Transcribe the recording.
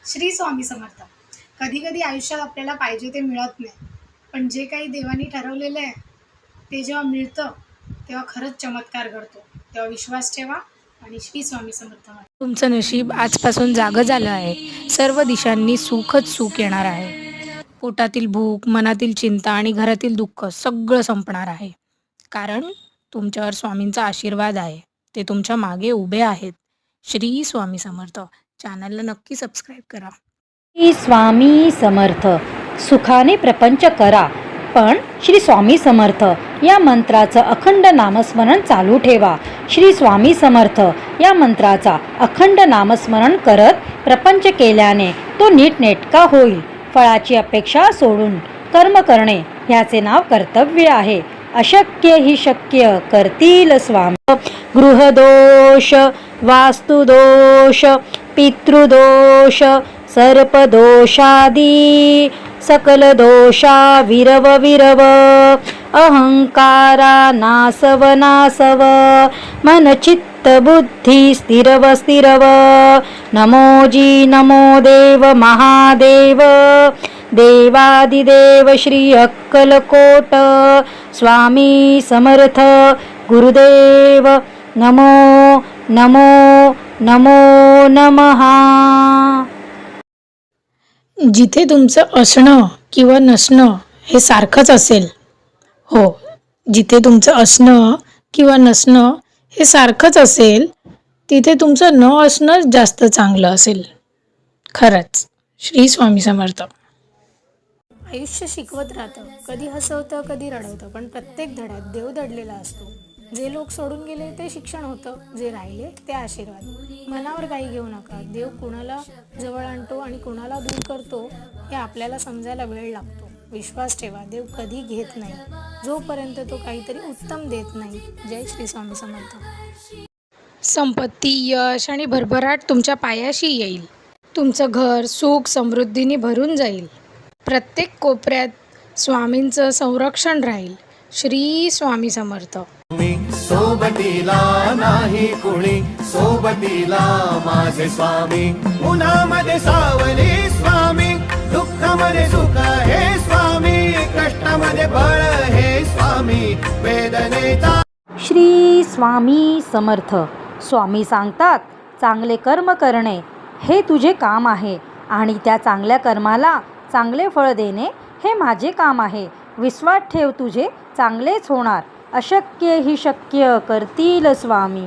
श्री स्वामी समर्थ. कधी कधी आयुष्यात आपल्याला पाहिजे ते मिळत नाही, पण जे काही देवानी ठरवलेलं आहे ते जेव्हा मिळतं तेव्हा खरंच चमत्कार घडतो. तेव्हा विश्वास ठेवा आणि श्री स्वामी समर्थ म्हणा. तुमचं नशीब आजपासून जागं झालं आहे. सर्व दिशांनी सुखच सुख येणार आहे. पोटातील भूक, मनातील चिंता आणि घरातील दुःख सगळं संपणार आहे. कारण तुमच्यावर स्वामींचा आशीर्वाद आहे. ते तुमच्या मागे उभे आहेत. श्री स्वामी समर्थ. चॅनलला नक्की सबस्क्राईब करा. श्री स्वामी समर्थ. सुखाने प्रपंच करा, पण श्री स्वामी समर्थ या मंत्राचं अखंड नामस्मरण चालू ठेवा. श्री स्वामी समर्थ या मंत्राचा अखंड नामस्मरण करत प्रपंच केल्याने तो नीटनेटका होईल. फळाची अपेक्षा सोडून कर्म करणे ह्याचे नाव कर्तव्य आहे. अशक्य ही शक्य करतील स्वामी. गृहदोष, वास्तुदोष, पितृदोष, सर्पदोषादी सकल दोषा विरव विरव. अहंकारा नासव नासव. मन चित्त बुद्धी स्थिरव स्थिरव. नमोजी नमो देव महादेव. देवादिदेव श्री अक्कलकोट स्वामी समर्थ गुरुदेव. नमो नमो नमो नमः. जिथे तुमचं असणं किंवा नसणं हे सारखंच असेल. हो, जिथे तुमचं असणं किंवा नसणं हे सारखंच असेल तिथे तुमचं न असणं जास्त चांगलं असेल. खरंच. श्री स्वामी समर्थ. आयुष्य शिकवत राहतं. कधी हसवतं, कधी रडवतं, पण प्रत्येक धड्यात देव दडलेला असतो. जे लोक सोडून गेले ते शिक्षण होतं, जे राहिले ते आशीर्वाद. मनावर काही घेऊ नका. देव कुणाला जवळ आणतो आणि कुणाला दूर करतो हे आपल्याला समजायला वेळ लागतो. विश्वास ठेवा, देव कधी घेत नाही जोपर्यंत तो काहीतरी उत्तम देत नाही. जय श्री स्वामी समर्थ. संपत्ती, यश आणि भरभराट तुमच्या पायाशी येईल. तुमचं घर सुख समृद्धीने भरून जाईल. प्रत्येक कोपऱ्यात स्वामींचं संरक्षण राहील. श्री स्वामी समर्थ. सोबतीला नाही कुणी, सोबतीला माझे स्वामी. उन्हामध्ये सावली स्वामी, दुःखामध्ये सुख हे स्वामी, कष्टामध्ये बळ हे स्वामी, वेदनेचा. श्री स्वामी समर्थ. स्वामी सांगतात, चांगले कर्म करणे हे तुझे काम आहे आणि त्या चांगल्या कर्माला चांगले फळ देणे हे माझे काम आहे. विश्वास ठेव, तुझे चांगलेच होणार. अशक्य ही शक्य करतील स्वामी.